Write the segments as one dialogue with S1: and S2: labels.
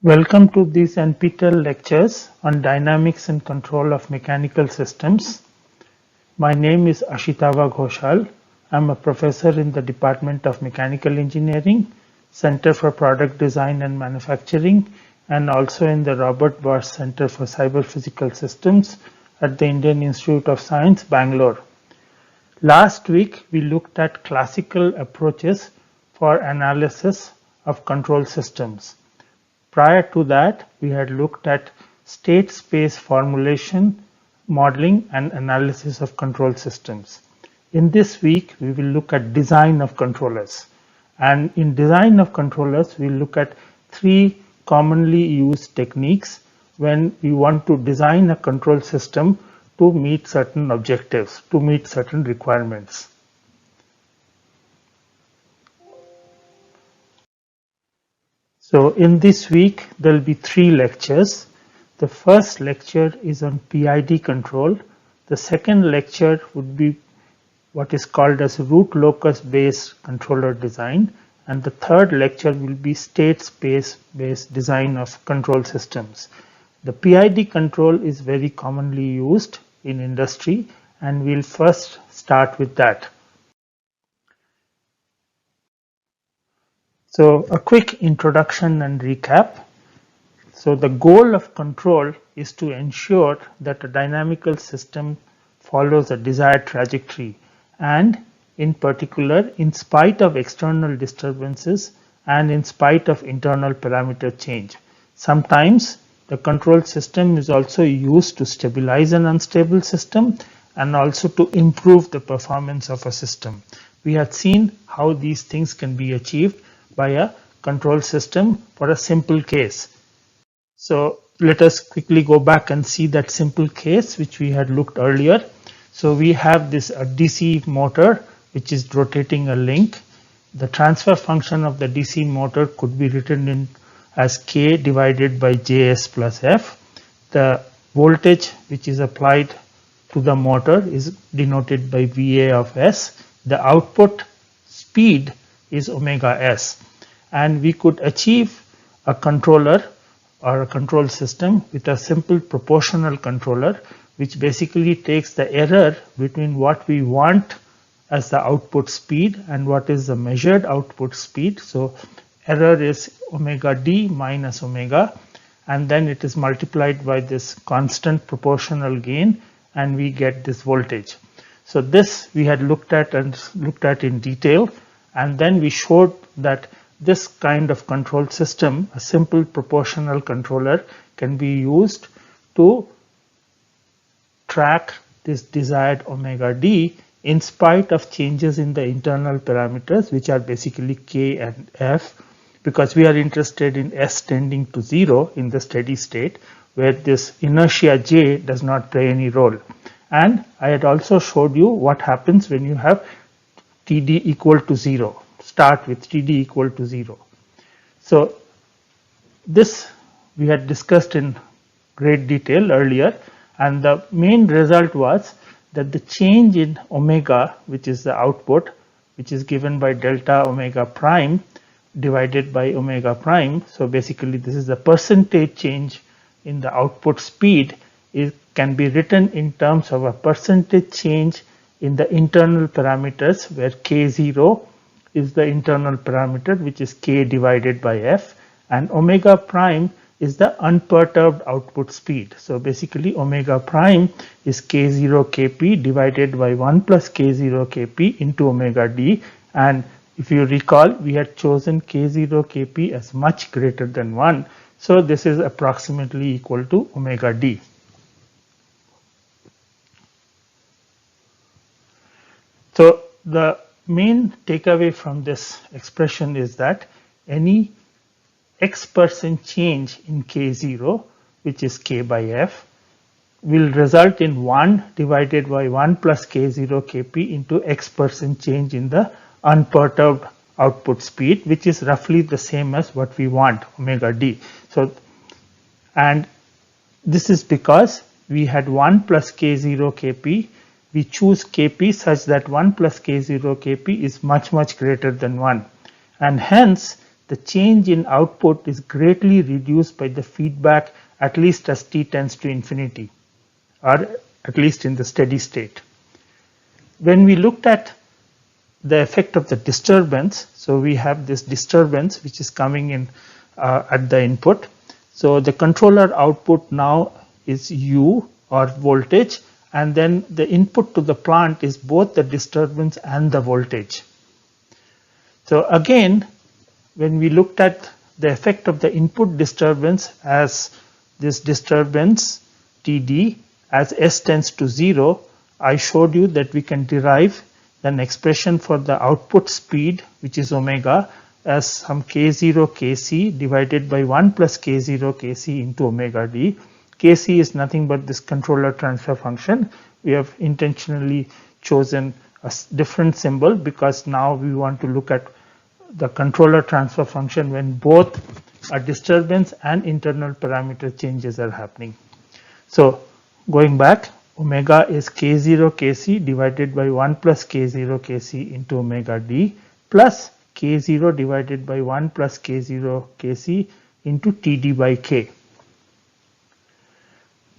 S1: Welcome to these NPTEL lectures on dynamics and control of mechanical systems. My name is Ashitava Ghoshal. I'm a professor in the Department of Mechanical Engineering, Center for Product Design and Manufacturing, and also in the Robert Bosch Center for Cyber Physical Systems at the Indian Institute of Science, Bangalore. Last week, we looked at classical approaches for analysis of control systems. Prior to that, we had looked at state space formulation, modeling, and analysis of control systems. In this week, we will look at design of controllers. And in design of controllers, we'll look at three commonly used techniques when we want to design a control system to meet certain objectives, to meet certain requirements. So in this week, there will be three lectures. The first lecture is on PID control. The second lecture would be what is called as root locus based controller design. And the third lecture will be state space based design of control systems. The PID control is very commonly used in industry, and we'll first start with that. So a quick introduction and recap. So the goal of control is to ensure that a dynamical system follows a desired trajectory, and in particular, in spite of external disturbances and in spite of internal parameter change. Sometimes the control system is also used to stabilize an unstable system and also to improve the performance of a system. We have seen how these things can be achieved by a control system for a simple case. So let us quickly go back and see that simple case which we had looked earlier. So we have this DC motor which is rotating a link. The transfer function of the DC motor could be written in as K divided by Js plus F. The voltage which is applied to the motor is denoted by VA of S. The output speed is omega S, and we could achieve a controller or a control system with a simple proportional controller, which basically takes the error between what we want as the output speed and what is the measured output speed. So error is omega d minus omega, and then it is multiplied by this constant proportional gain, and we get this voltage. So this we had looked at in detail, and then we showed that this kind of control system, a simple proportional controller, can be used to track this desired omega d in spite of changes in the internal parameters, which are basically K and F, because we are interested in S tending to 0 in the steady state, where this inertia J does not play any role. And I had also showed you what happens when you have TD equal to 0. Start with TD equal to 0. So this we had discussed in great detail earlier, and the main result was that the change in omega, which is the output, which is given by delta omega prime divided by omega prime. So basically this is the percentage change in the output speed. It can be written in terms of a percentage change in the internal parameters, where K0 is the internal parameter, which is K divided by F, and omega prime is the unperturbed output speed. So basically omega prime is K0 Kp divided by 1 plus K0 Kp into omega d, and if you recall, we had chosen K0 Kp as much greater than 1, so this is approximately equal to omega d. So the main takeaway from this expression is that any x% change in K0, which is K by F, will result in 1 divided by 1 plus K0 Kp into x% change in the unperturbed output speed, which is roughly the same as what we want, omega d. So, and this is because we had 1 plus K0 Kp. We choose Kp such that 1 plus K0 Kp is much greater than 1, and hence the change in output is greatly reduced by the feedback, at least as t tends to infinity, or at least in the steady state. When we looked at the effect of the disturbance, so we have this disturbance which is coming in at the input. So the controller output now is U, or voltage, and then the input to the plant is both the disturbance and the voltage. So again, when we looked at the effect of the input disturbance as this disturbance Td as S tends to 0, I showed you that we can derive an expression for the output speed, which is omega, as some k0 kc divided by 1 plus k0 kc into omega d. Kc is nothing but this controller transfer function. We have intentionally chosen a different symbol because now we want to look at the controller transfer function when both a disturbance and internal parameter changes are happening. So going back, omega is k0 kc divided by 1 plus k0 kc into omega d plus k0 divided by 1 plus k0 kc into Td by k.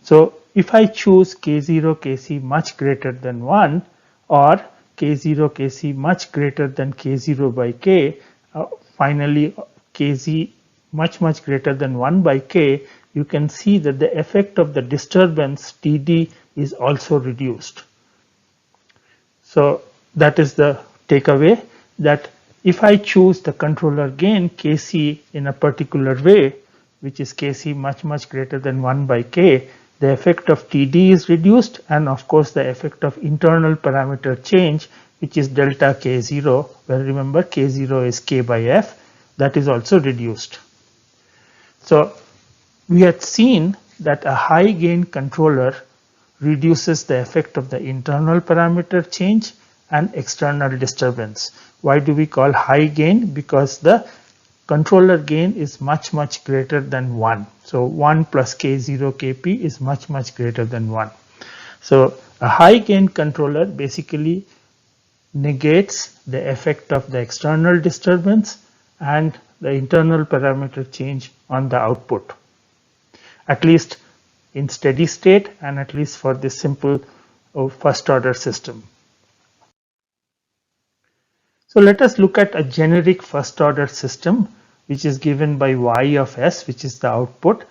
S1: So if I choose k0 kc much greater than 1 or k0 kc much greater than k0 by k, finally kz much greater than 1 by k, you can see that the effect of the disturbance Td is also reduced. So that is the takeaway, that if I choose the controller gain kc in a particular way, which is kc much greater than 1 by k, the effect of Td is reduced, and of course the effect of internal parameter change, which is delta k0, where remember k0 is k by f, that is also reduced. So we had seen that a high gain controller reduces the effect of the internal parameter change and external disturbance. Why do we call high gain? Because the controller gain is much greater than 1. So 1 plus k0 kp is much greater than 1. So a high gain controller basically negates the effect of the external disturbance and the internal parameter change on the output, at least in steady state and at least for this simple first order system. So let us look at a generic first order system which is given by y of s, which is the output,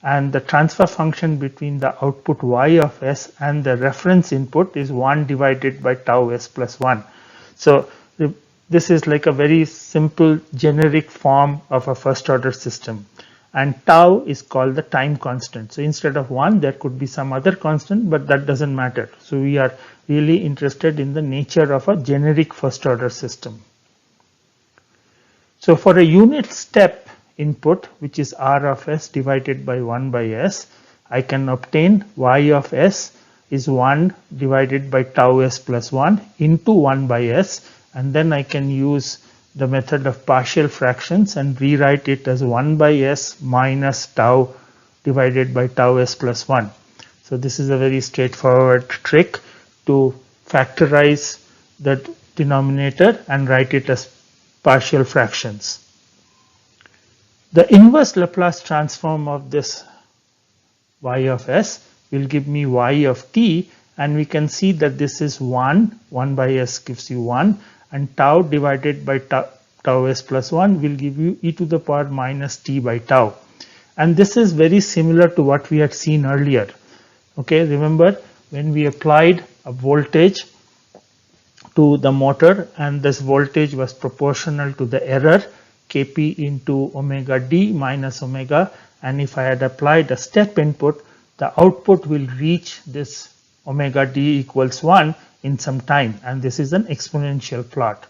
S1: and the transfer function between the output y of s and the reference input is 1 divided by tau s plus 1. So this is like a very simple generic form of a first order system, and tau is called the time constant. So instead of 1 there could be some other constant, but that doesn't matter. So we are really interested in the nature of a generic first order system. So for a unit step input, which is r of s divided by 1 by s, I can obtain y of s is 1 divided by tau s plus 1 into 1 by s, and then I can use the method of partial fractions and rewrite it as 1 by s minus tau divided by tau s plus 1. So this is a very straightforward trick to factorize the denominator and write it as partial fractions. The inverse Laplace transform of this y of s will give me y of t, and we can see that this is 1 by s gives you 1, and tau divided by tau s plus 1 will give you e to the power minus t by tau. And this is very similar to what we had seen earlier. Okay, remember when we applied a voltage to the motor and this voltage was proportional to the error kp into omega d minus omega, and if I had applied a step input, the output will reach this omega d equals 1 in some time, and this is an exponential plot.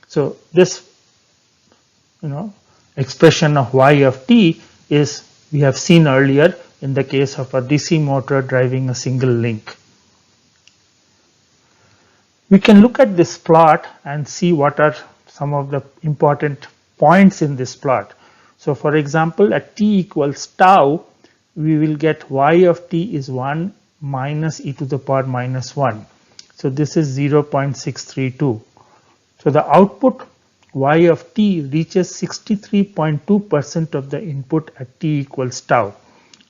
S1: So this expression of y of t is we have seen earlier in the case of a DC motor driving a single link. We can look at this plot and see what are some of the important points in this plot. So for example, at t equals tau, we will get y of t is 1 minus e to the power minus 1. So this is 0.632. So the output y of t reaches 63.2% of the input at t equals tau.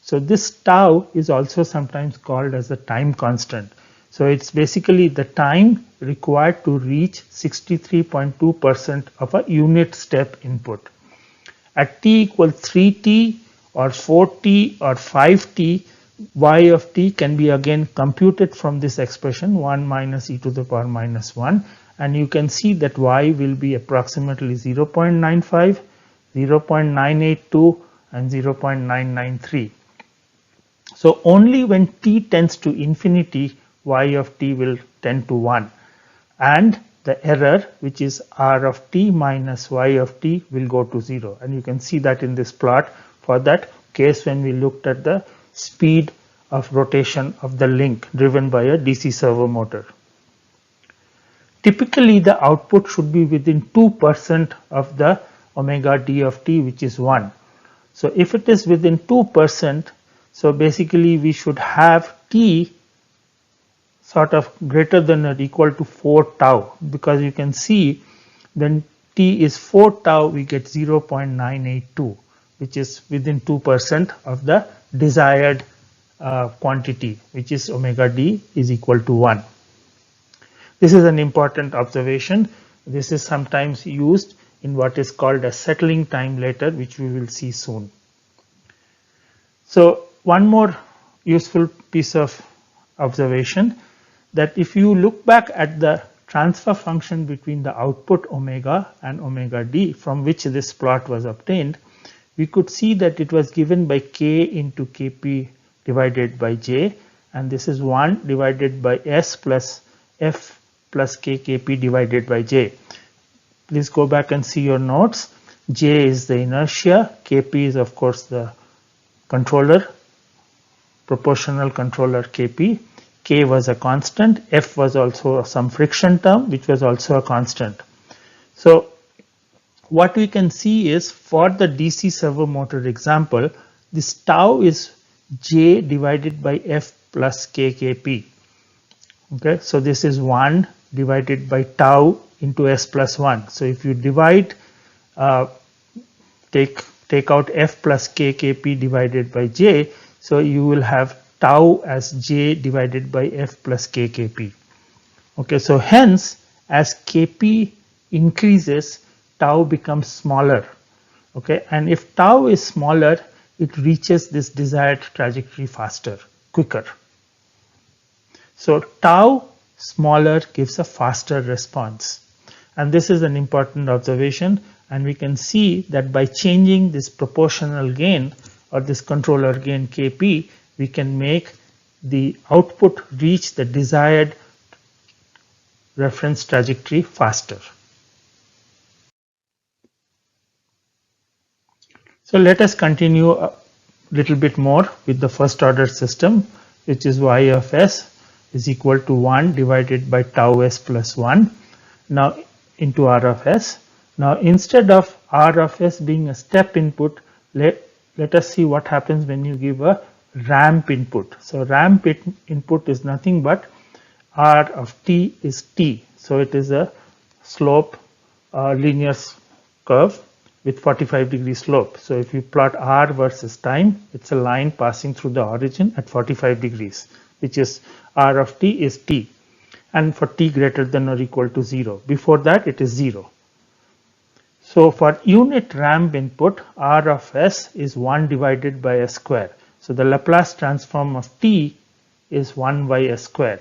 S1: So this tau is also sometimes called as the time constant. So it's basically the time required to reach 63.2% of a unit step input. At t equals 3t or 4t or 5t, y of t can be again computed from this expression 1 minus e to the power minus 1, and you can see that y will be approximately 0.95, 0.982 and 0.993. So only when t tends to infinity, y of t will tend to 1, and the error, which is r of t minus y of t, will go to 0. And you can see that in this plot for that case when we looked at the speed of rotation of the link driven by a DC servo motor. Typically, the output should be within 2% of the omega d of t, which is 1. So if it is within 2%, so basically we should have t sort of greater than or equal to 4 tau, because you can see when t is 4 tau we get 0.982, which is within 2% of the desired quantity, which is omega d is equal to 1. This is an important observation. This is sometimes used in what is called a settling time later, which we will see soon. So one more useful piece of observation, that if you look back at the transfer function between the output omega and omega d from which this plot was obtained, we could see that it was given by k into kp divided by j, and this is 1 divided by s plus f plus kkp divided by j. Please go back and see your notes. J is the inertia, kp is of course the controller, proportional controller kp, k was a constant, f was also some friction term which was also a constant. So what we can see is, for the DC servo motor example, this tau is j divided by f plus kkp. Okay, so this is 1 divided by tau into s plus 1. So if you divide, take out f plus kkp divided by j, so you will have tau as j divided by f plus kkp. Okay, so hence as kp increases, tau becomes smaller. Okay, and if tau is smaller, it reaches this desired trajectory faster, quicker. So tau smaller gives a faster response, and this is an important observation, and we can see that by changing this proportional gain or this controller gain kp, we can make the output reach the desired reference trajectory faster. So let us continue a little bit more with the first order system, which is y of s is equal to 1 divided by tau s plus 1 now into r of s. Now instead of r of s being a step input, let us see what happens when you give a ramp input. So ramp input is nothing but r of t is t. So it is a slope linear curve with 45-degree slope. So if you plot r versus time, it's a line passing through the origin at 45 degrees, which is r of t is t, and for t greater than or equal to 0. Before that it is 0. So for unit ramp input, r of s is 1 divided by s square. So the Laplace transform of t is 1 by s square.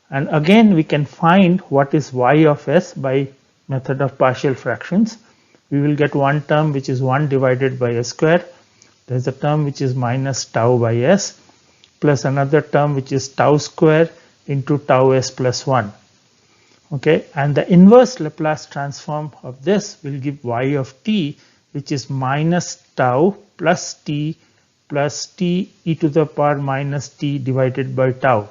S1: And again we can find what is y of s by method of partial fractions. We will get one term which is 1 divided by s square. There is a term which is minus tau by s, plus another term which is tau square into tau s plus 1. Okay, and the inverse Laplace transform of this will give y of t, which is minus tau plus t e to the power minus t divided by tau.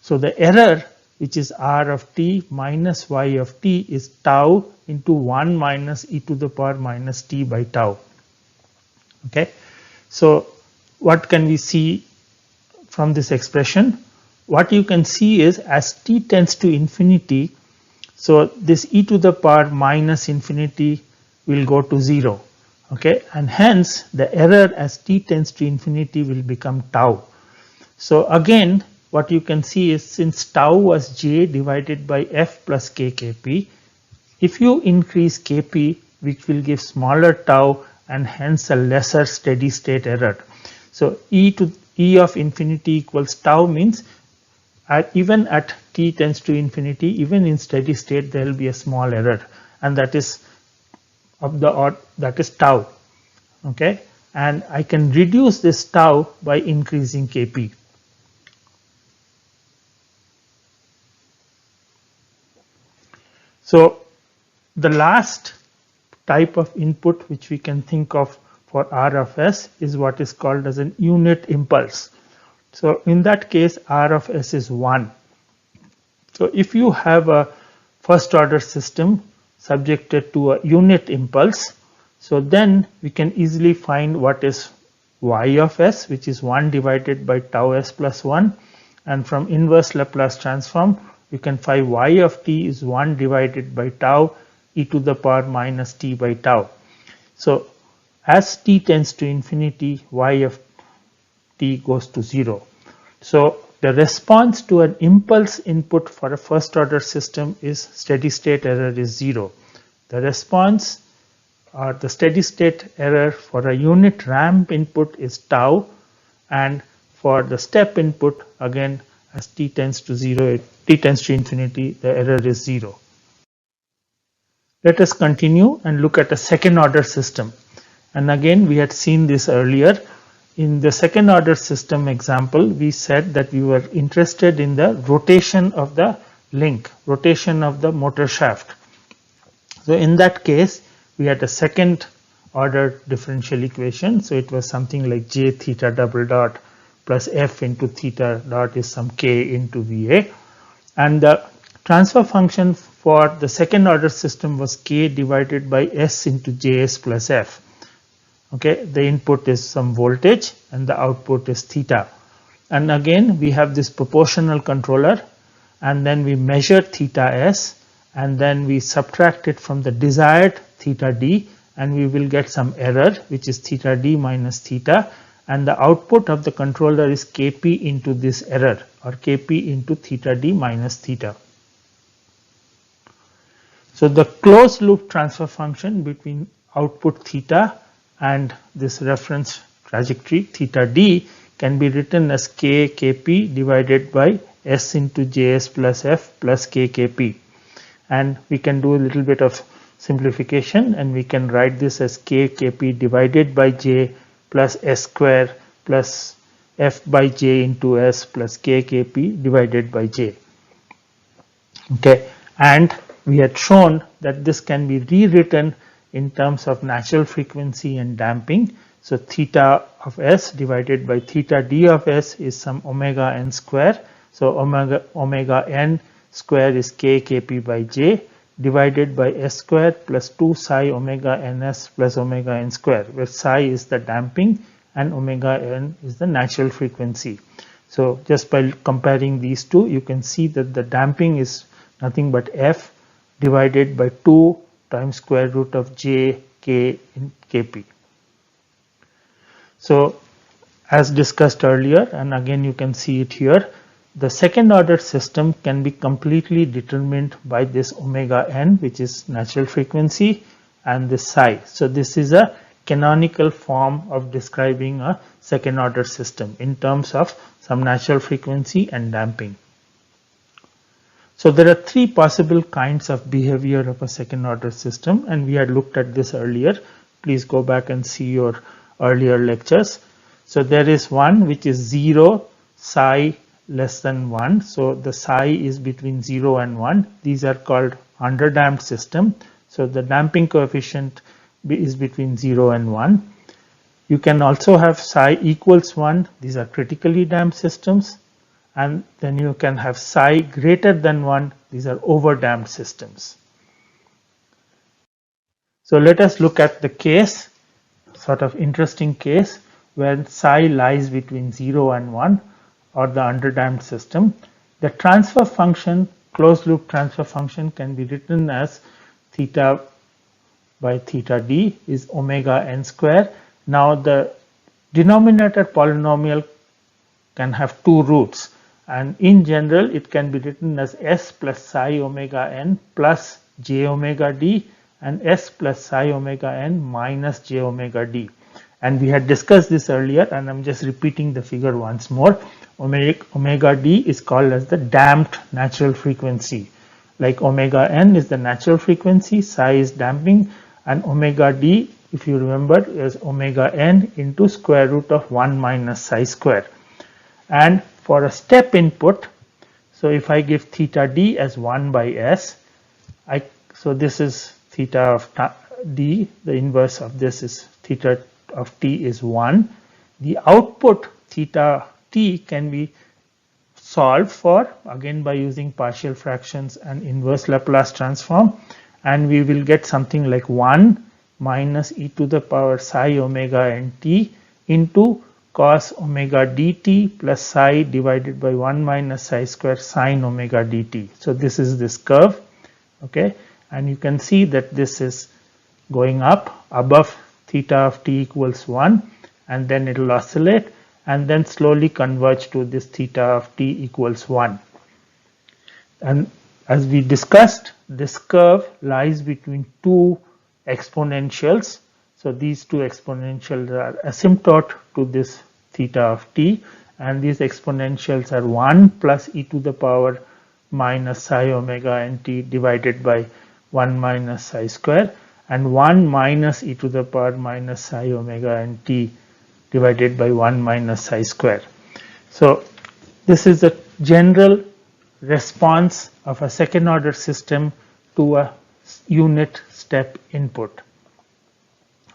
S1: So the error, which is r of t minus y of t, is tau into 1 minus e to the power minus t by tau. Okay, so what can we see from this expression? What you can see is, as t tends to infinity, So this e to the power minus infinity will go to 0. Okay, and hence the error as t tends to infinity will become tau. So again, what you can see is since tau was j divided by f plus kkp, if you increase kp, which will give smaller tau and hence a lesser steady state error. So e of infinity equals tau means even at t tends to infinity, even in steady state, there will be a small error, and that is of the odd, that is tau. Okay, and I can reduce this tau by increasing kp. So the last type of input which we can think of for R of S is what is called as an unit impulse. So in that case, R of S is 1. So if you have a first order system subjected to a unit impulse, so then we can easily find what is y of s, which is 1 divided by tau s plus 1, and from inverse Laplace transform you can find y of t is 1 divided by tau e to the power minus t by tau. So as t tends to infinity, y of t goes to 0. So the response to an impulse input for a first order system is steady state error is 0. The response or the steady state error for a unit ramp input is tau, and for the step input, again as t tends to 0, t tends to infinity, the error is 0. Let us continue and look at a second order system. And again, we had seen this earlier. In the second order system example, we said that we were interested in the rotation of the link, rotation of the motor shaft. So in that case, we had a second order differential equation. So it was something like j theta double dot plus f into theta dot is some k into VA. And the transfer function for the second order system was k divided by s into js plus f. Okay, the input is some voltage and the output is theta. And again, we have this proportional controller, and then we measure theta s, and then we subtract it from the desired theta d, and we will get some error, which is theta d minus theta, and the output of the controller is kp into this error, or kp into theta d minus theta. So the closed loop transfer function between output theta and this reference trajectory theta d can be written as k kp divided by s into js plus f plus k kp, and we can do a little bit of simplification and we can write this as k kp divided by j plus s square plus f by j into s plus k kp divided by j. Okay, and we had shown that this can be rewritten in terms of natural frequency and damping. So theta of s divided by theta d of s is some omega n square. So omega n square is k kp by j divided by s square plus 2 psi omega ns plus omega n square, where psi is the damping and omega n is the natural frequency. So just by comparing these two, you can see that the damping is nothing but f divided by 2 times square root of j k in kp. So as discussed earlier, and again you can see it here, the second order system can be completely determined by this omega n, which is natural frequency, and this psi. So this is a canonical form of describing a second order system in terms of some natural frequency and damping. So there are three possible kinds of behavior of a second order system, and we had looked at this earlier. Please go back and see your earlier lectures. So there is one which is 0, psi less than 1. So the psi is between 0 and 1. These are called underdamped system. So the damping coefficient is between 0 and 1. You can also have psi equals 1. These are critically damped systems. And then you can have psi greater than 1. These are overdamped systems. So let us look at the case, sort of interesting case, where psi lies between 0 and 1, or the underdamped system. The transfer function closed loop transfer function can be written as theta by theta d is omega n square. Now the denominator polynomial can have two roots, and in general it can be written as s plus psi omega n plus j omega d and s plus psi omega n minus j omega d. And we had discussed this earlier, and I'm just repeating the figure once more. Omega d is called as the damped natural frequency. Like omega n is the natural frequency, psi is damping, and omega d, if you remember, is omega n into square root of 1 minus psi square. And for a step input, so if I give theta d as 1 by s, so this is theta of d, the inverse of this is theta of t is 1. The output theta t can be solved for again by using partial fractions and inverse Laplace transform, and we will get something like 1 minus e to the power psi omega n t into cos omega dt plus psi divided by 1 minus psi square sine omega dt. So this is this curve, okay, and you can see that this is going up above theta of t equals 1, and then it will oscillate and then slowly converge to this theta of t equals 1. And as we discussed, this curve lies between two exponentials. So these two exponentials are asymptote to this theta of t, and these exponentials are 1 plus e to the power minus psi omega n t divided by 1 minus psi square, and 1 minus e to the power minus psi omega n t divided by 1 minus psi square. So this is the general response of a second order system to a unit step input.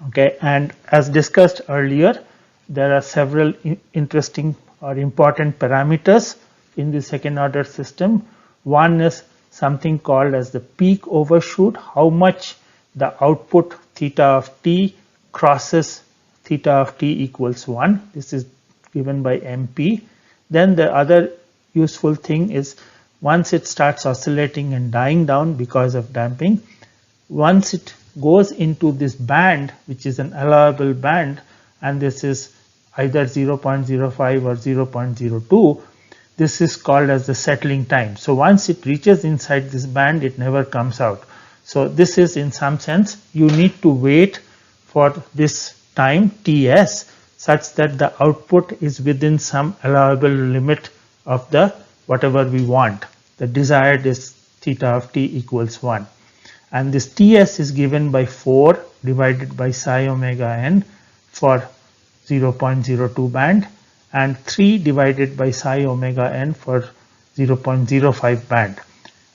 S1: Okay, and as discussed earlier, there are several interesting or important parameters in the second order system. One is something called as the peak overshoot, how much the output theta of t crosses theta of t equals 1. This is given by MP. Then the other useful thing is once it starts oscillating and dying down because of damping, once it goes into this band, which is an allowable band, and this is either 0.05 or 0.02, this is called as the settling time. So once it reaches inside this band, it never comes out. So this is, in some sense, you need to wait for this time Ts such that the output is within some allowable limit of the whatever we want. The desired is theta of t equals 1. And this Ts is given by 4 divided by psi omega n for 0.02 band, and 3 divided by psi omega n for 0.05 band.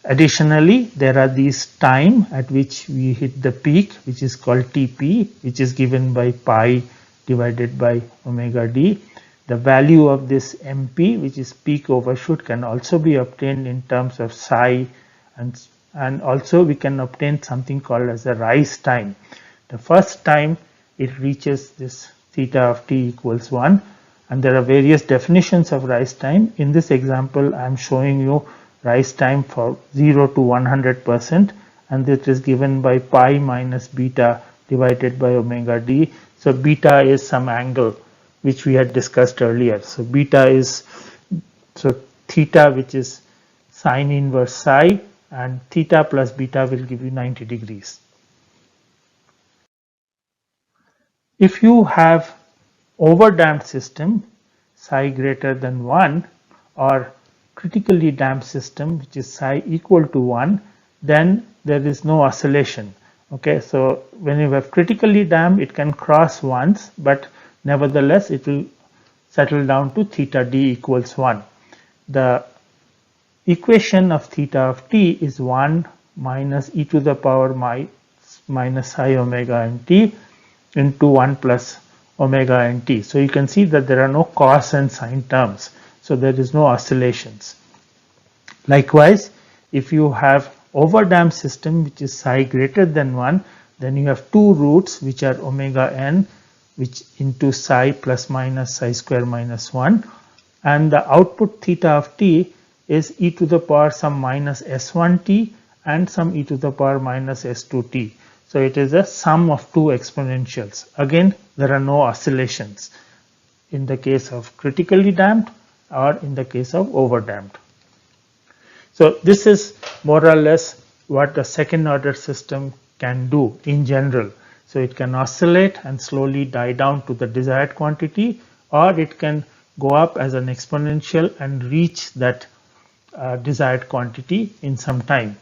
S1: Additionally, there are these time at which we hit the peak, which is called Tp, which is given by pi divided by omega d. The value of this MP, which is peak overshoot, can also be obtained in terms of psi, and also we can obtain something called as the rise time. The first time it reaches this theta of t equals 1, and there are various definitions of rise time. In this example, I am showing you rise time for 0 to 100%, and this is given by pi minus beta divided by omega d. So beta is some angle which we had discussed earlier. So beta is, so theta, which is sine inverse psi, and theta plus beta will give you 90 degrees. If you have overdamped system, psi greater than 1, or critically damped system, which is psi equal to 1, then there is no oscillation. Okay, so when you have critically damped, it can cross once, but nevertheless it will settle down to theta d equals 1. The equation of theta of t is 1 minus e to the power minus psi omega n t into 1 plus omega n t. So you can see that there are no cos and sine terms. So there is no oscillations. Likewise, if you have overdamped system which is psi greater than 1, then you have two roots which are omega n, which into psi plus minus psi square minus 1, and the output theta of t is e to the power some minus s1t and some e to the power minus s2t. So it is a sum of two exponentials. Again, there are no oscillations in the case of critically damped or in the case of overdamped. So this is more or less what the second order system can do in general. So it can oscillate and slowly die down to the desired quantity, or it can go up as an exponential and reach that desired quantity in some time.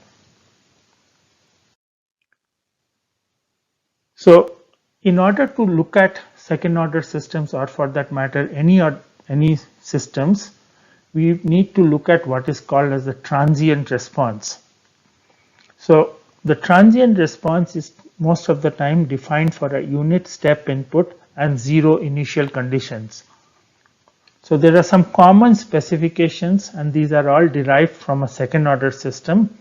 S1: So in order to look at second order systems, or for that matter any systems, we need to look at what is called as the transient response. So the transient response is most of the time defined for a unit step input and zero initial conditions. So there are some common specifications, and these are all derived from a second order system.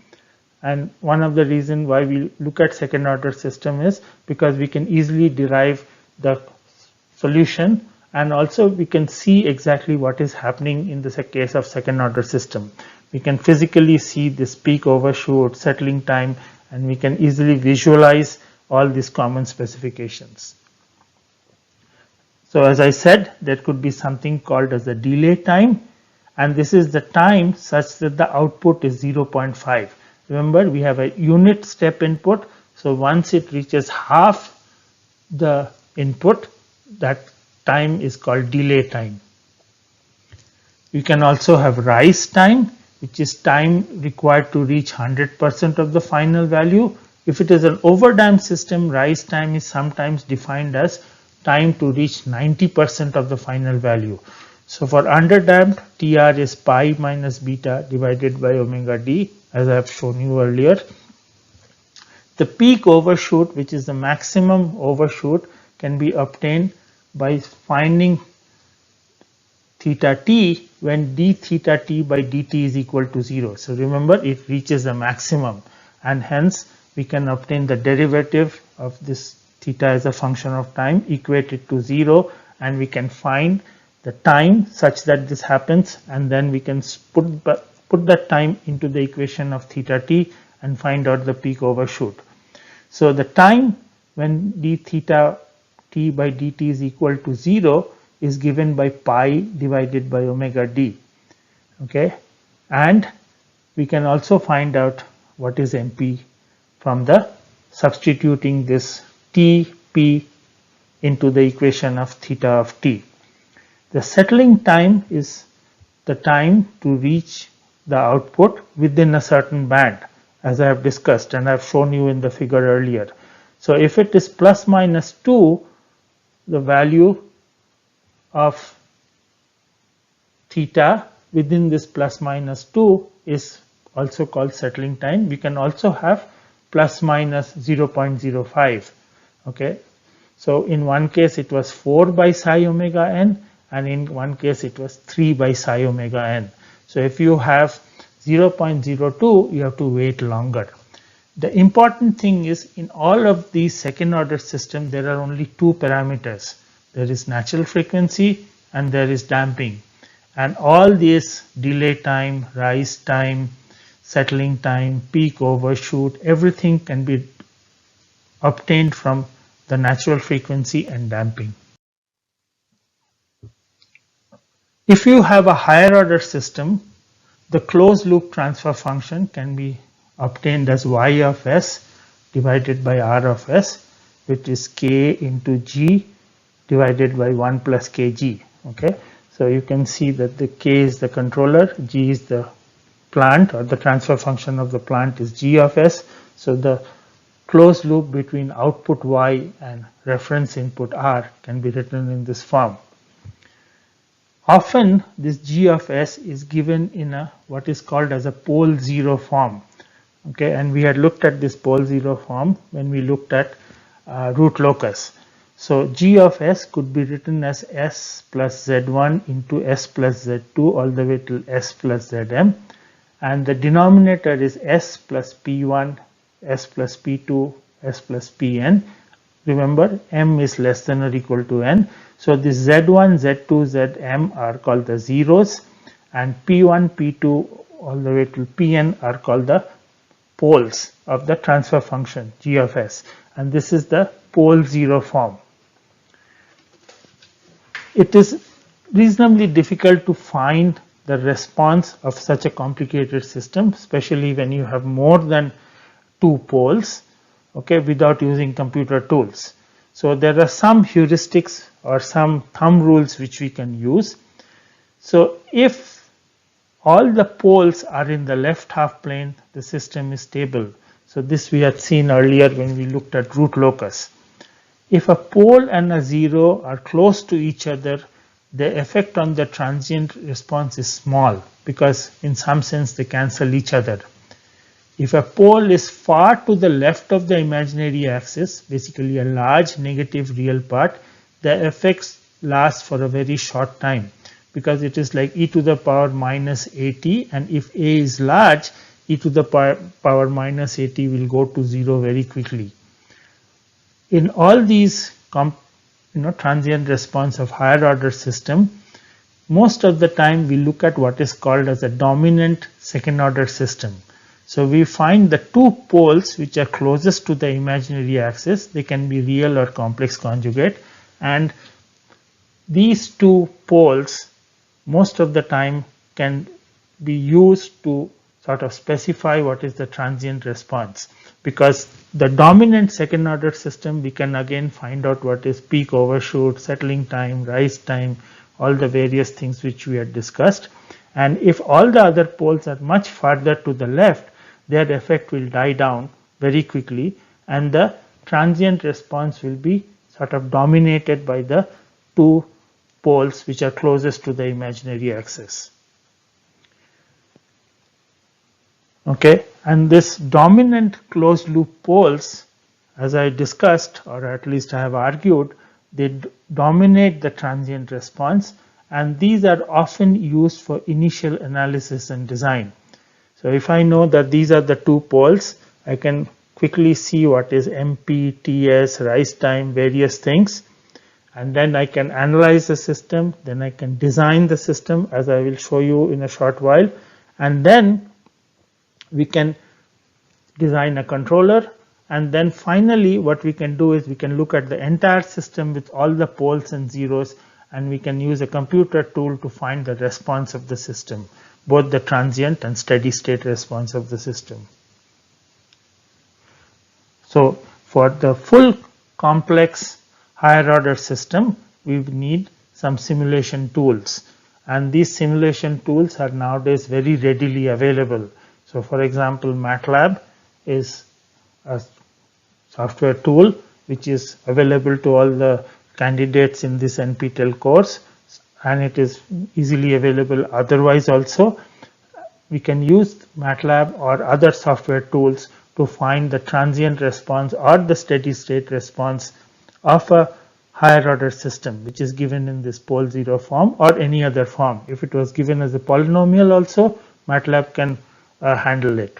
S1: And one of the reasons why we look at second order system is because we can easily derive the solution, and also we can see exactly what is happening in the case of second order system. We can physically see this peak overshoot, settling time, and we can easily visualize all these common specifications. So as I said, there could be something called as the delay time, and this is the time such that the output is 0.5. Remember, we have a unit step input, so once it reaches half the input, that time is called delay time. You can also have rise time, which is time required to reach 100% of the final value. If it is an overdamped system, rise time is sometimes defined as time to reach 90% of the final value. So for underdamped, TR is pi minus beta divided by omega d, as I have shown you earlier. The peak overshoot, which is the maximum overshoot, can be obtained by finding theta t when d theta t by dt is equal to 0. So remember, it reaches the maximum, and hence we can obtain the derivative of this theta as a function of time, equate it to 0, and we can find the time such that this happens, and then we can put that time into the equation of theta t and find out the peak overshoot. So the time when d theta t by dt is equal to 0 is given by pi divided by omega d. Okay, and we can also find out what is MP from the substituting this t p into the equation of theta of t. The settling time is the time to reach the output within a certain band, as I have discussed and I have shown you in the figure earlier. So if it is plus minus 2, the value of theta within this plus minus 2 is also called settling time. We can also have plus minus 0.05. Okay, so in one case it was 4 by psi omega n, and in one case it was 3 by psi omega n. So if you have 0.02, you have to wait longer. The important thing is, in all of these second order systems, there are only two parameters. There is natural frequency and there is damping. And all these delay time, rise time, settling time, peak overshoot, everything can be obtained from the natural frequency and damping. If you have a higher order system, the closed loop transfer function can be obtained as y of s divided by r of s, which is k into g divided by 1 plus kg. Okay, so you can see that the k is the controller, g is the plant, or the transfer function of the plant is g of s. So the closed loop between output y and reference input r can be written in this form. Often this g of s is given in a what is called as a pole zero form. Okay, and we had looked at this pole zero form when we looked at root locus. So g of s could be written as s plus z1 into s plus z2 all the way till s plus zm, and the denominator is s plus p1, s plus p2, s plus pn. Remember, m is less than or equal to n. So this z1, z2, zm are called the zeros, and p1, p2, all the way to Pn are called the poles of the transfer function g of s, and this is the pole zero form. It is reasonably difficult to find the response of such a complicated system, especially when you have more than two poles, okay, without using computer tools. So there are some heuristics or some thumb rules which we can use. So if all the poles are in the left half plane, the system is stable. So this we had seen earlier when we looked at root locus. If a pole and a zero are close to each other, the effect on the transient response is small because in some sense they cancel each other. If a pole is far to the left of the imaginary axis, basically a large negative real part, the effects last for a very short time because it is like e to the power minus at, and if a is large, e to the power minus at will go to 0 very quickly. In all these transient response of higher order system, most of the time we look at what is called as a dominant second order system. So we find the two poles which are closest to the imaginary axis, they can be real or complex conjugate, and these two poles most of the time can be used to sort of specify what is the transient response, because the dominant second order system we can again find out what is peak overshoot, settling time, rise time, all the various things which we had discussed, and if all the other poles are much farther to the left, their effect will die down very quickly and the transient response will be sort of dominated by the two poles which are closest to the imaginary axis. Okay, and this dominant closed loop poles, as I discussed, or at least I have argued, they dominate the transient response, and these are often used for initial analysis and design. So if I know that these are the two poles, I can quickly see what is MP, TS, rise time, various things, and then I can analyze the system, then I can design the system as I will show you in a short while, and then we can design a controller, and then finally what we can do is we can look at the entire system with all the poles and zeros, and we can use a computer tool to find the response of the system, both the transient and steady state response of the system. So for the full complex higher order system, we need some simulation tools, and these simulation tools are nowadays very readily available. So for example, MATLAB is a software tool which is available to all the candidates in this NPTEL course, and it is easily available otherwise also. We can use MATLAB or other software tools to find the transient response or the steady state response of a higher order system which is given in this pole zero form or any other form. If it was given as a polynomial also, MATLAB can handle it.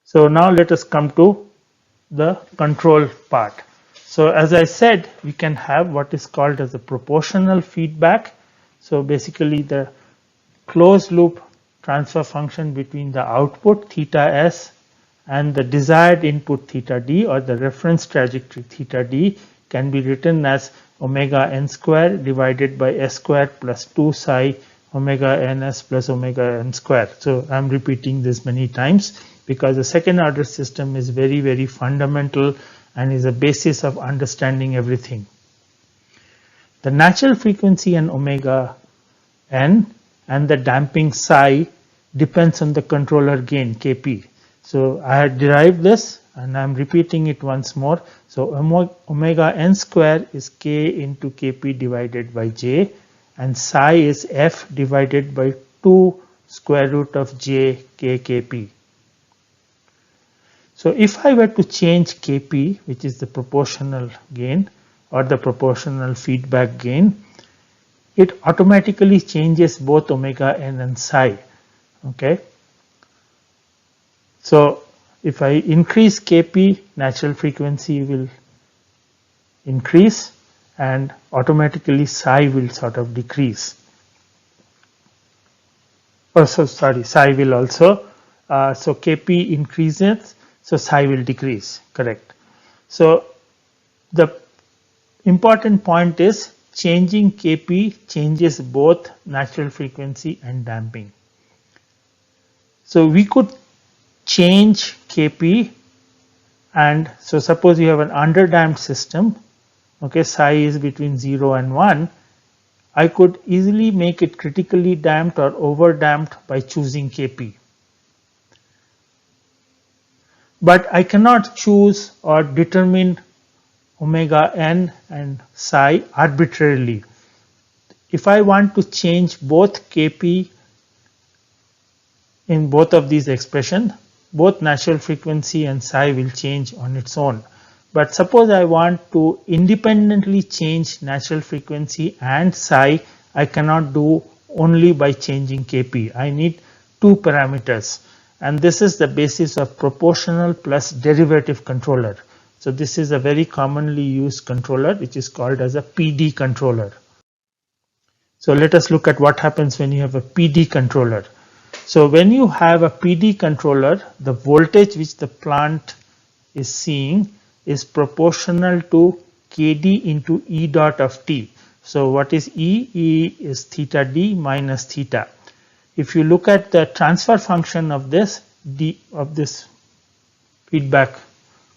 S1: So now let us come to the control part. So as I said, we can have what is called as a proportional feedback. So basically the closed loop transfer function between the output theta s and the desired input theta d, or the reference trajectory theta d, can be written as omega n square divided by s square plus 2 psi omega ns plus omega n square. So I'm repeating this many times because the second order system is very, very fundamental and is a basis of understanding everything. The natural frequency and omega n and the damping psi depends on the controller gain Kp. So I had derived this and I'm repeating it once more. So omega n square is k into Kp divided by j, and psi is f divided by 2 square root of j k Kp. So if I were to change Kp, which is the proportional gain or the proportional feedback gain, it automatically changes both omega n and psi. Okay. So if I increase Kp, natural frequency will increase and automatically psi will sort of decrease. Oh, so sorry, psi will also, so Kp increases, so psi will decrease, correct. So the important point is changing Kp changes both natural frequency and damping. So we could change Kp, and so suppose you have an underdamped system, okay, psi is between 0 and 1, I could easily make it critically damped or overdamped by choosing Kp. But I cannot choose or determine omega n and psi arbitrarily. If I want to change both Kp in both of these expressions, both natural frequency and psi will change on its own. But suppose I want to independently change natural frequency and psi, I cannot do only by changing Kp. I need two parameters, and this is the basis of proportional plus derivative controller. So this is a very commonly used controller which is called as a PD controller. So let us look at what happens when you have a PD controller. So when you have a PD controller, the voltage which the plant is seeing is proportional to Kd into E dot of t. So what is E? E is theta d minus theta. If you look at the transfer function of this feedback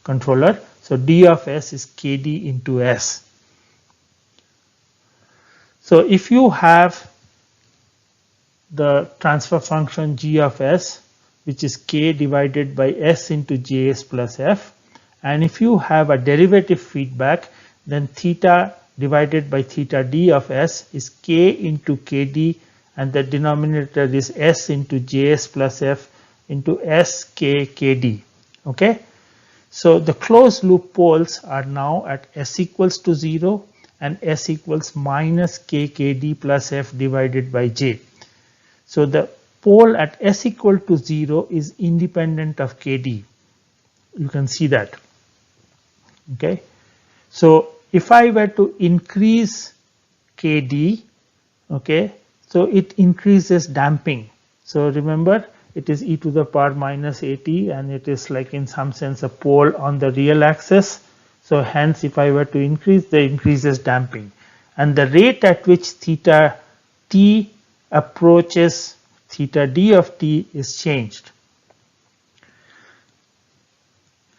S1: controller, so d of s is Kd into s. So if you have the transfer function g of s, which is k divided by s into js plus f, and if you have a derivative feedback, then theta divided by theta d of s is k into kd, and the denominator is s into js plus f into s k kd. Okay, so the closed loop poles are now at s equals to 0 and s equals minus k kd plus f divided by j. So the pole at s equal to 0 is independent of kd. You can see that. Okay. So if I were to increase kd, okay, so it increases damping. So remember, it is e to the power minus at, and it is like in some sense a pole on the real axis. So hence if I were to increase, the increases damping, and the rate at which theta t approaches theta d of t is changed.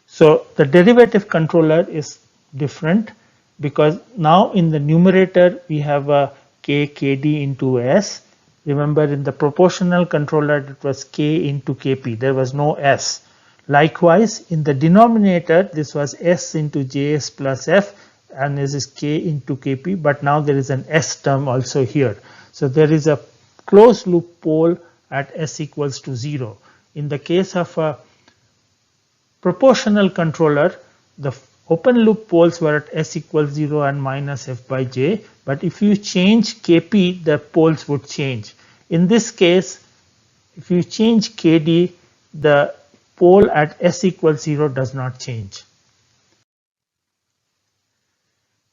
S1: So the derivative controller is different, because now in the numerator we have a k kd into s. Remember, in the proportional controller it was k into kp, there was no s. Likewise, in the denominator this was s into js plus f, and this is k into kp, but now there is an s term also here. So there is a closed loop pole at s equals to 0. In the case of a proportional controller, the open loop poles were at s equals 0 and minus f by j, but if you change kp, the poles would change. In this case, if you change kd, the pole at s equals 0 does not change.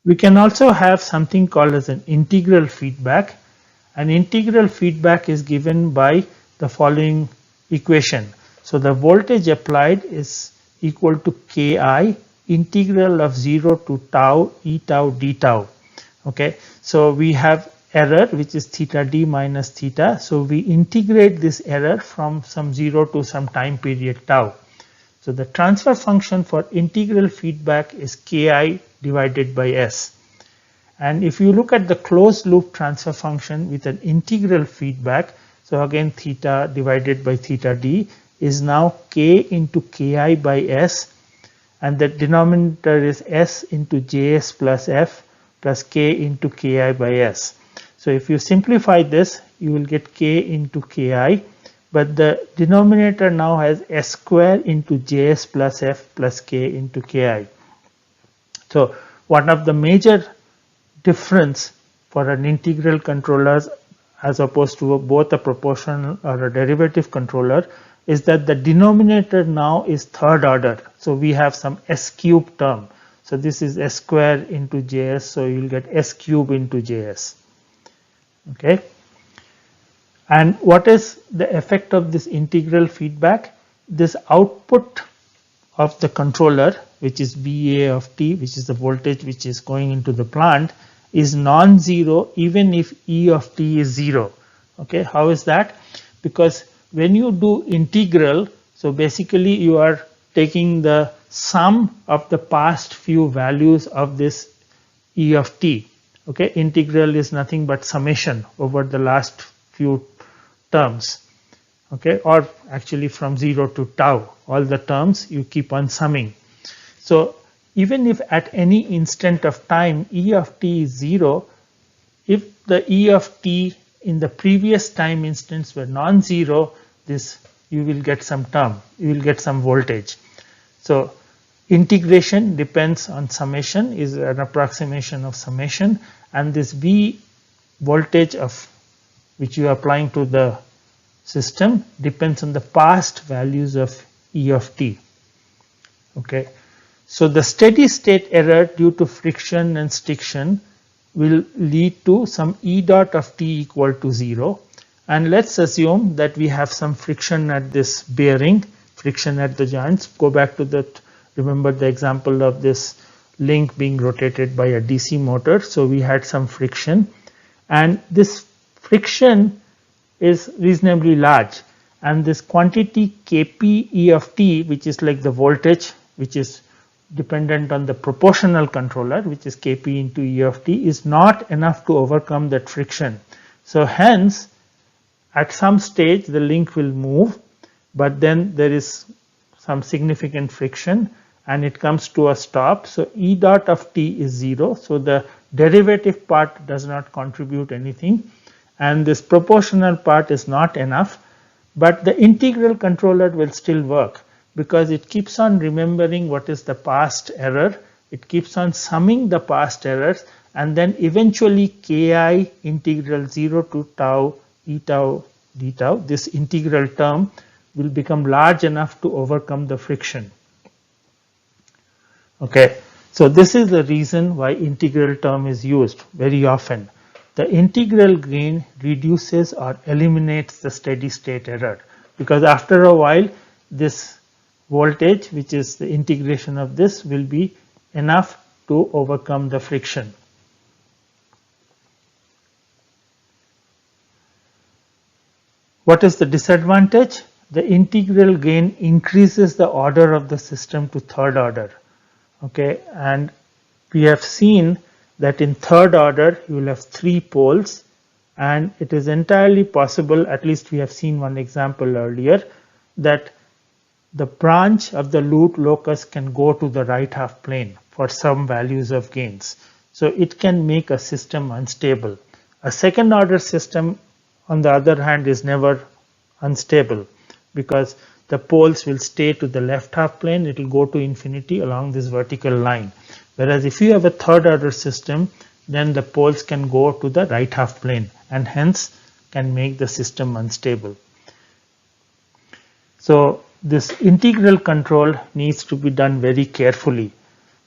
S1: We can also have something called as an integral feedback. An integral feedback is given by the following equation. So the voltage applied is equal to ki integral of 0 to tau e tau d tau. Okay, so we have error which is theta d minus theta. So we integrate this error from some 0 to some time period tau. So the transfer function for integral feedback is ki divided by s. And if you look at the closed loop transfer function with an integral feedback, so again theta divided by theta d is now k into ki by s, and the denominator is s into js plus f plus k into ki by s. So if you simplify this, you will get k into ki, but the denominator now has s square into js plus f plus k into ki. So one of the major difference for an integral controller as opposed to both a proportional or a derivative controller is that the denominator now is third order. So we have some s cube term. So this is s square into js, so you will get s cube into js. Okay. And what is the effect of this integral feedback? This output of the controller, which is VA of t, which is the voltage which is going into the plant, is non-zero even if E of t is 0. Okay, how is that? Because when you do integral, so basically you are taking the sum of the past few values of this E of t. Okay, integral is nothing but summation over the last few terms. Okay, or actually from 0 to tau, all the terms you keep on summing. So even if at any instant of time E of t is 0, if the E of t in the previous time instance were non-zero, this you will get some term, you will get some voltage. So integration depends on summation, is an approximation of summation, and this V voltage of which you are applying to the system depends on the past values of E of t. Okay, so the steady state error due to friction and stiction will lead to some E dot of t equal to 0, and let's assume that we have some friction at this bearing, friction at the joints. Go back to that, remember the example of this link being rotated by a DC motor. So we had some friction, and this friction is reasonably large, and this quantity Kp E of t, which is like the voltage which is dependent on the proportional controller, which is Kp into E of t, is not enough to overcome that friction. So hence at some stage the link will move, but then there is some significant friction and it comes to a stop. So E dot of t is 0, so the derivative part does not contribute anything, and this proportional part is not enough, but the integral controller will still work because it keeps on remembering what is the past error, it keeps on summing the past errors, and then eventually Ki integral 0 to tau E tau d tau, this integral term will become large enough to overcome the friction. Okay, so this is the reason why integral term is used very often. The integral gain reduces or eliminates the steady state error, because after a while this voltage, which is the integration of this, will be enough to overcome the friction. What is the disadvantage? The integral gain increases the order of the system to third order. Okay, and we have seen that in third order you will have 3 poles, and it is entirely possible, at least we have seen one example earlier, that the branch of the loop locus can go to the right half plane for some values of gains. So it can make a system unstable. A second order system on the other hand is never unstable, because the poles will stay to the left half plane, it will go to infinity along this vertical line. Whereas if you have a third order system, then the poles can go to the right half plane and hence can make the system unstable. So this integral control needs to be done very carefully.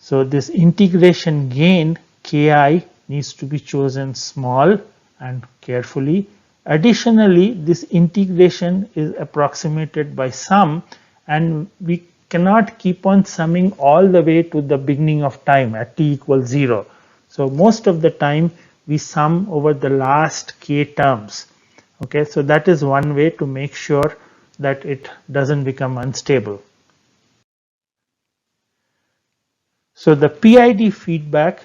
S1: So this integration gain Ki needs to be chosen small and carefully. Additionally, this integration is approximated by sum, and we cannot keep on summing all the way to the beginning of time at t equals 0. So most of the time we sum over the last k terms. Okay, so that is one way to make sure that it doesn't become unstable. So the PID feedback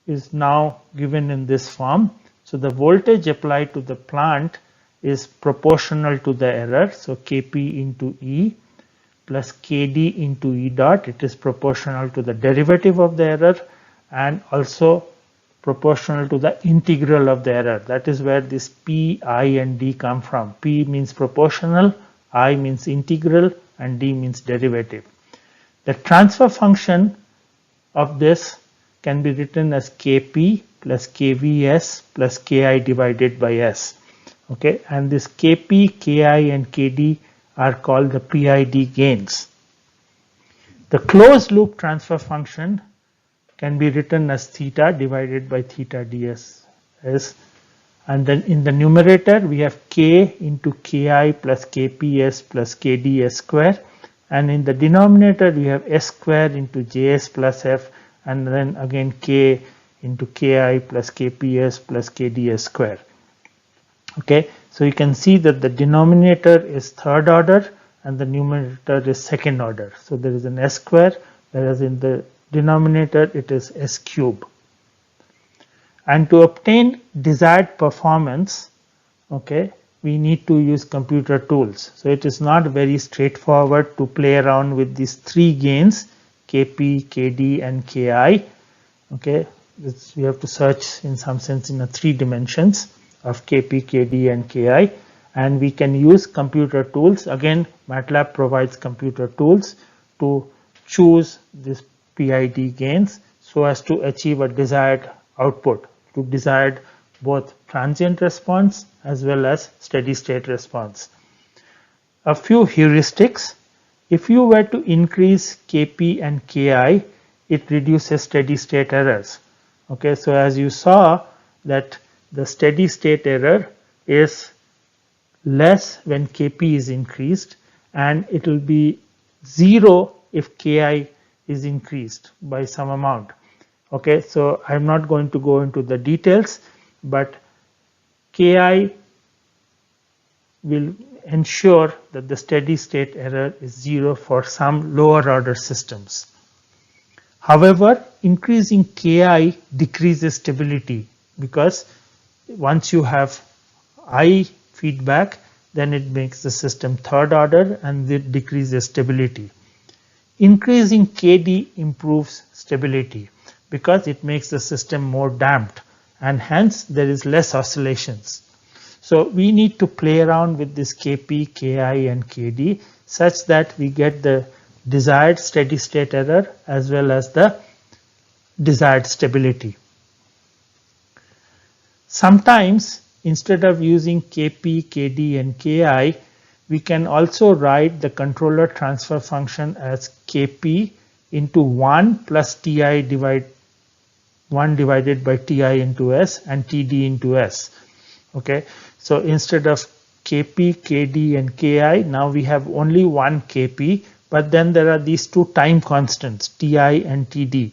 S1: is now given in this form. So the voltage applied to the plant is proportional to the error. So Kp into E plus Kd into E dot. It is proportional to the derivative of the error and also proportional to the integral of the error. That is where this P, I and D come from. P means proportional, I means integral, and D means derivative. The transfer function of this can be written as Kp plus Kvs plus Ki divided by S. Okay, and this Kp, Ki and Kd are called the PID gains. The closed loop transfer function can be written as theta divided by theta ds And then in the numerator, we have k into ki plus kps plus kds square. And in the denominator, we have s square into js plus f, and then again k into ki plus kps plus kds square. Okay, so you can see that the denominator is third order and the numerator is second order. So there is an s square, whereas in the denominator it is s cube. And to obtain desired performance, okay, we need to use computer tools. So it is not very straightforward to play around with these three gains, kp, kd and ki. Okay, we have to search in some sense in a three dimensions of kp, kd and ki, and we can use computer tools. Again, MATLAB provides computer tools to choose this PID gains so as to achieve a desired output, to desired both transient response as well as steady state response. A few heuristics: if you were to increase kp and ki, it reduces steady state errors. Okay, so as you saw that the steady state error is less when kp is increased, and it will be 0 if ki is increased by some amount. Okay, so I'm not going to go into the details, but ki will ensure that the steady state error is 0 for some lower order systems. However, increasing ki decreases stability, because once you have I feedback, then it makes the system third order and it decreases stability. Increasing kd improves stability because it makes the system more damped, and hence there is less oscillations. So we need to play around with this kp, ki and kd such that we get the desired steady state error as well as the desired stability. Sometimes instead of using kp, kd and ki, we can also write the controller transfer function as kp into 1 plus ti divided 1 divided by ti into s and td into s. Okay, so instead of kp, kd and ki, now we have only one kp, but then there are these two time constants ti and td.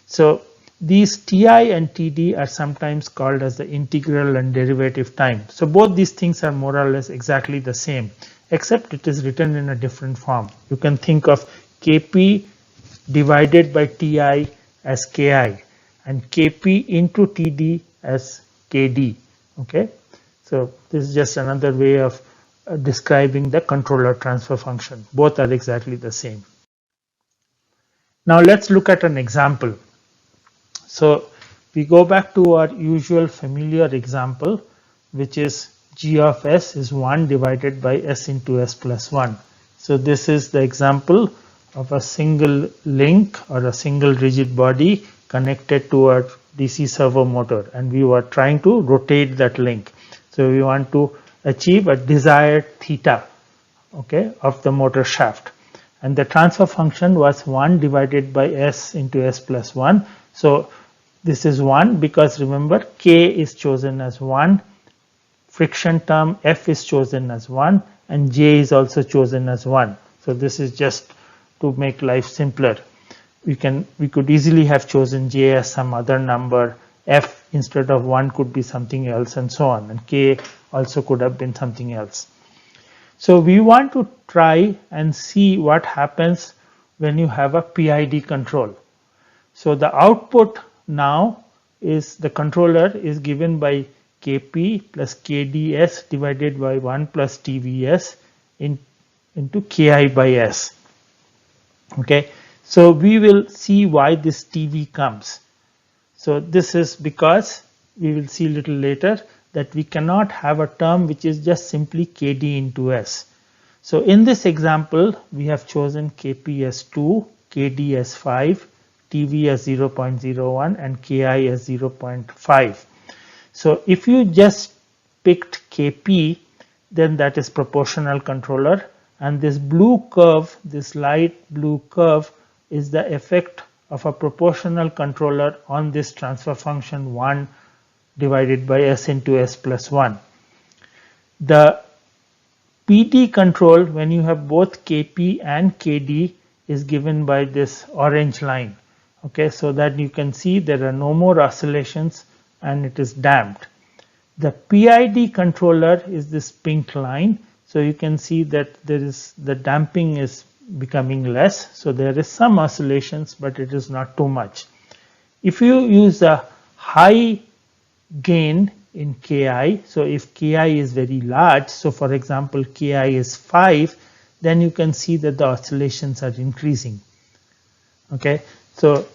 S1: So these ti and td are sometimes called as the integral and derivative time. So both these things are more or less exactly the same, except it is written in a different form. You can think of kp divided by ti as ki and kp into td as kd. Okay, so this is just another way of describing the controller transfer function. Both are exactly the same. Now let's look at an example. So we go back to our usual familiar example, which is g of s is 1 divided by s into s plus 1. So this is the example of a single link or a single rigid body connected to a DC servo motor, and we were trying to rotate that link. So we want to achieve a desired theta, okay, of the motor shaft, and the transfer function was 1 divided by s into s plus 1. So this is 1 because remember k is chosen as 1, friction term f is chosen as 1, and j is also chosen as 1. So this is just to make life simpler. We could easily have chosen j as some other number, f instead of 1 could be something else, and so on, and k also could have been something else. So we want to try and see what happens when you have a PID control. So the output now is the controller is given by kp plus kds divided by 1 plus tvs into ki by s. Okay, so we will see why this tv comes. So this is because we will see a little later that we cannot have a term which is just simply kd into s. So in this example, we have chosen kp as 2, kd as 5, tv as 0.01 and ki as 0.5. So if you just picked kp, then that is proportional controller, and this blue curve, this light blue curve, is the effect of a proportional controller on this transfer function 1 divided by S into S plus 1. The PD control, when you have both Kp and Kd, is given by this orange line. Okay, so that you can see there are no more oscillations and it is damped. The PID controller is this pink line. So you can see that the damping is becoming less. So there is some oscillations, but it is not too much. If you use a high gain in Ki, so if Ki is very large, so for example Ki is 5, then you can see that the oscillations are increasing. Okay, so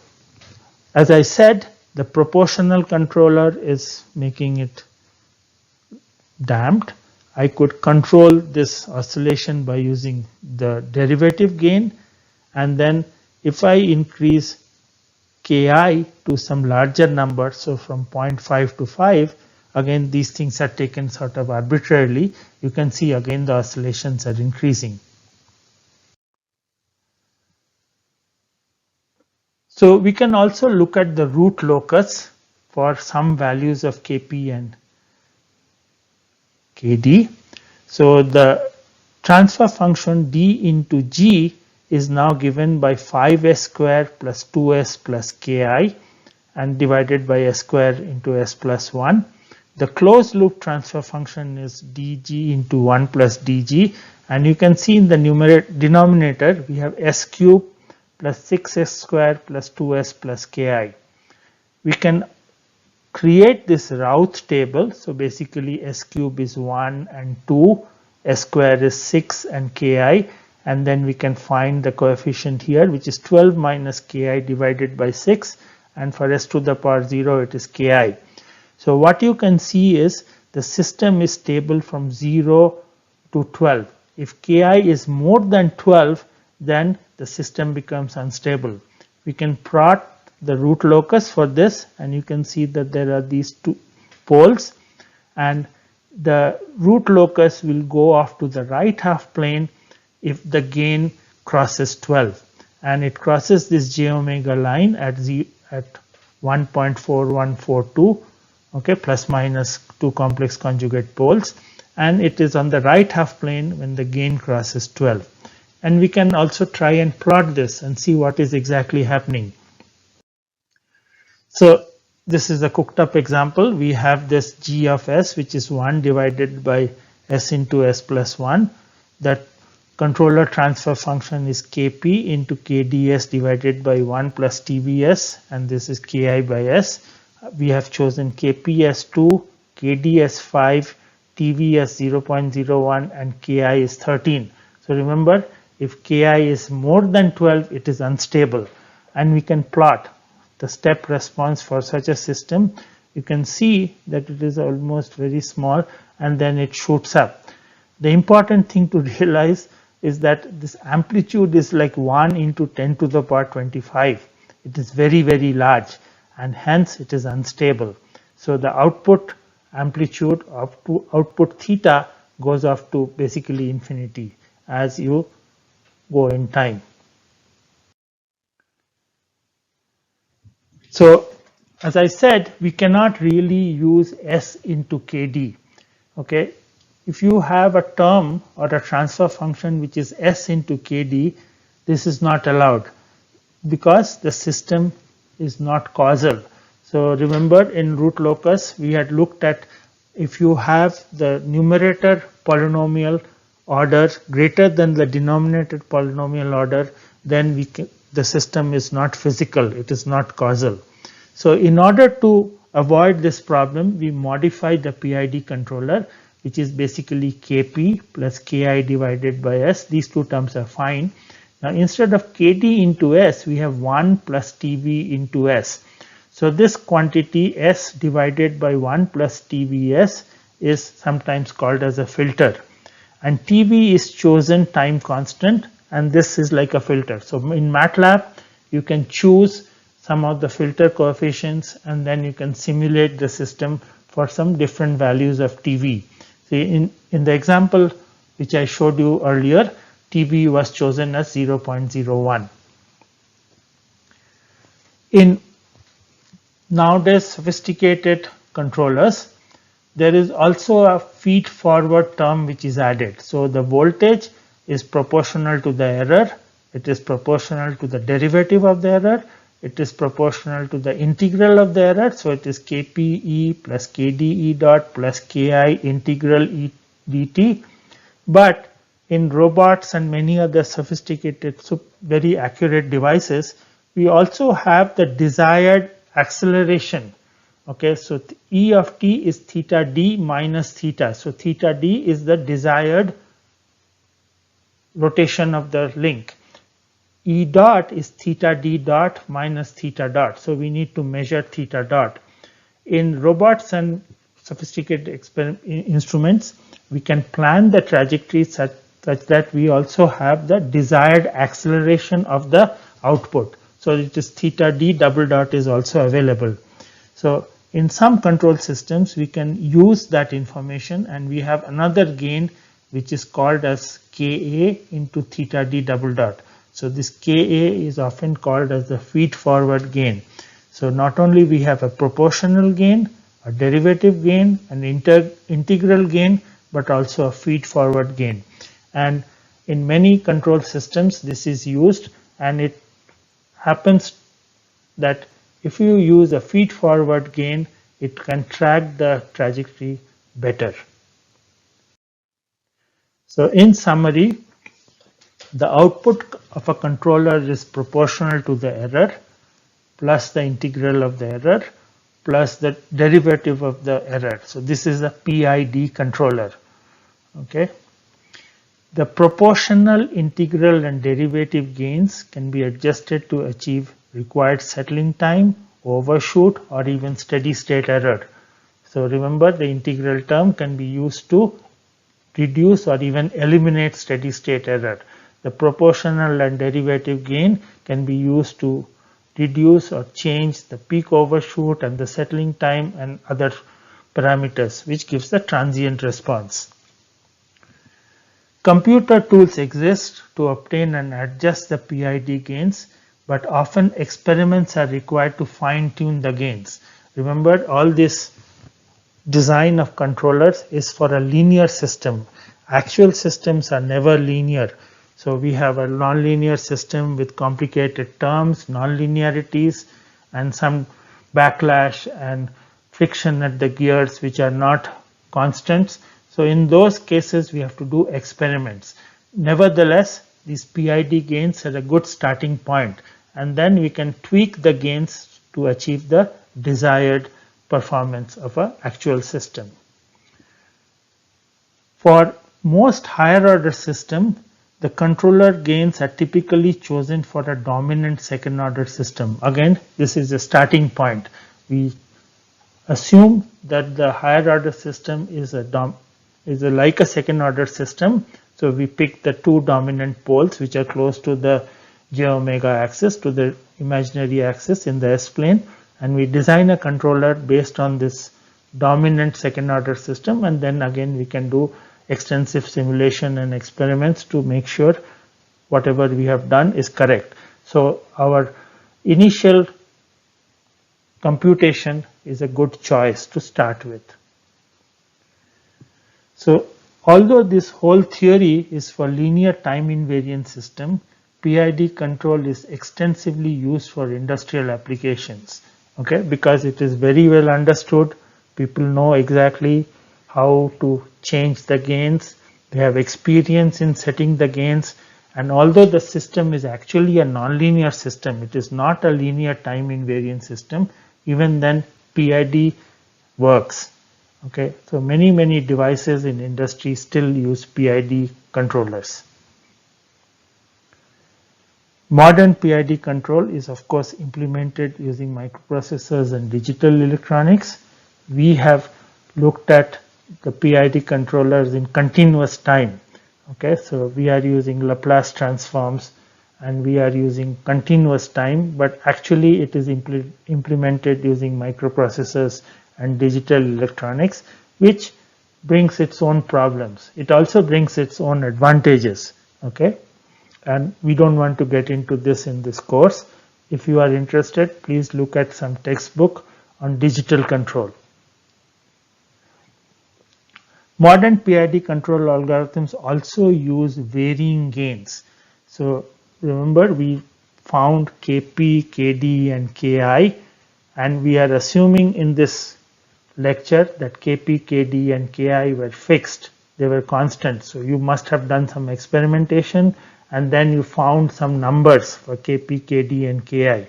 S1: as I said, the proportional controller is making it damped. I could control this oscillation by using the derivative gain, and then if I increase Ki to some larger number, so from 0.5 to 5, again these things are taken sort of arbitrarily, you can see again the oscillations are increasing. So we can also look at the root locus for some values of Kp and Kd. So the transfer function d into g is now given by 5s square plus 2s plus ki and divided by s square into s plus 1. The closed loop transfer function is dg into 1 plus dg, and you can see in the denominator we have s cube plus 6s square plus 2s plus ki. We can create this Routh table. So basically s cube is 1 and 2, s square is 6 and ki, and then we can find the coefficient here, which is 12 minus ki divided by 6, and for s to the power 0 it is ki. So what you can see is the system is stable from 0 to 12. If ki is more than 12, then the system becomes unstable. We can plot the root locus for this, and you can see that there are these two poles, and the root locus will go off to the right half plane if the gain crosses 12, and it crosses this j omega line at 1.4142, okay, plus minus 2 complex conjugate poles, and it is on the right half plane when the gain crosses 12. And we can also try and plot this and see what is exactly happening. So this is a cooked up example. We have this g of s, which is 1 divided by s into s plus 1. That controller transfer function is kp into kds divided by 1 plus tvs, and this is ki by s. We have chosen kp as 2, kd as 5, tv as 0.01, and ki is 13. So remember, if ki is more than 12, it is unstable, and we can plot the step response for such a system. You can see that it is almost very small and then it shoots up. The important thing to realize is that this amplitude is like 1 into 10 to the power 25. It is very, very large, and hence it is unstable. So the output amplitude up to output theta goes off to basically infinity as you go in time. So as I said, we cannot really use S into KD. Okay, if you have a term or a transfer function which is S into KD, this is not allowed because the system is not causal. So remember, in root locus we had looked at if you have the numerator polynomial order greater than the denominator polynomial order, then the system is not physical, it is not causal. So in order to avoid this problem, we modify the PID controller, which is basically Kp plus Ki divided by S. These two terms are fine. Now instead of Kd into S, we have 1 plus Tv into S. So this quantity S divided by 1 plus TVS is sometimes called as a filter. And Tv is chosen time constant, and this is like a filter. So in MATLAB, you can choose some of the filter coefficients, and then you can simulate the system for some different values of Tv. See, in the example which I showed you earlier, Tv was chosen as 0.01. In nowadays sophisticated controllers, there is also a feed forward term which is added. So the voltage is proportional to the error, it is proportional to the derivative of the error, it is proportional to the integral of the error. So it is kPe plus kdE dot plus ki integral e dt. But in robots and many other sophisticated, very accurate devices, we also have the desired acceleration. Okay, so E of t is theta d minus theta. So theta d is the desired rotation of the link. E dot is theta d dot minus theta dot. So we need to measure theta dot. In robots and sophisticated instruments, we can plan the trajectory such that we also have the desired acceleration of the output. So it is theta d double dot is also available. So in some control systems, we can use that information, and we have another gain which is called as Ka into theta d double dot. So this Ka is often called as the feed forward gain. So not only we have a proportional gain, a derivative gain, an integral gain, but also a feed forward gain. And in many control systems this is used, and it happens that if you use a feed forward gain, it can track the trajectory better. So in summary, the output of a controller is proportional to the error plus the integral of the error plus the derivative of the error. So this is a PID controller. Okay. The proportional, integral and derivative gains can be adjusted to achieve required settling time, overshoot or even steady state error. So remember, the integral term can be used to reduce or even eliminate steady state error. The proportional and derivative gain can be used to reduce or change the peak overshoot and the settling time and other parameters, which gives the transient response. Computer tools exist to obtain and adjust the PID gains, but often experiments are required to fine-tune the gains. Remember, all this design of controllers is for a linear system. Actual systems are never linear. So we have a nonlinear system with complicated terms, nonlinearities, and some backlash and friction at the gears which are not constants. So in those cases, we have to do experiments. Nevertheless, these PID gains are a good starting point, and then we can tweak the gains to achieve the desired performance of an actual system. For most higher order system, the controller gains are typically chosen for a dominant second order system. Again, this is a starting point. We assume that the higher order system is like a second order system. So we pick the two dominant poles which are close to the j omega axis, to the imaginary axis in the S plane, and we design a controller based on this dominant second order system, and then again we can do extensive simulation and experiments to make sure whatever we have done is correct. So our initial computation is a good choice to start with. So although this whole theory is for linear time invariant system, PID control is extensively used for industrial applications. Okay, because it is very well understood. People know exactly how to change the gains. They have experience in setting the gains. And although the system is actually a nonlinear system, it is not a linear time invariant system, even then PID works. Okay, so many devices in industry still use PID controllers. Modern PID control is of course implemented using microprocessors and digital electronics. We have looked at the PID controllers in continuous time. Okay, so we are using Laplace transforms and we are using continuous time, but actually it is implemented using microprocessors and digital electronics, which brings its own problems. It also brings its own advantages. Okay, and we don't want to get into this in this course. If you are interested, please look at some textbook on digital control. Modern PID control algorithms also use varying gains. So remember, we found Kp, Kd and Ki, and we are assuming in this lecture that Kp, Kd and Ki were fixed. They were constant. So you must have done some experimentation and then you found some numbers for Kp, Kd and Ki.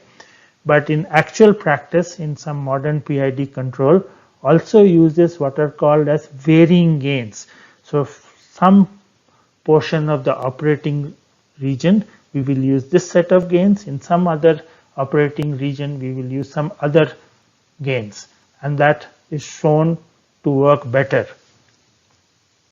S1: But in actual practice, in some modern PID control also uses what are called as varying gains. So some portion of the operating region, we will use this set of gains. In some other operating region, we will use some other gains, and that is shown to work better.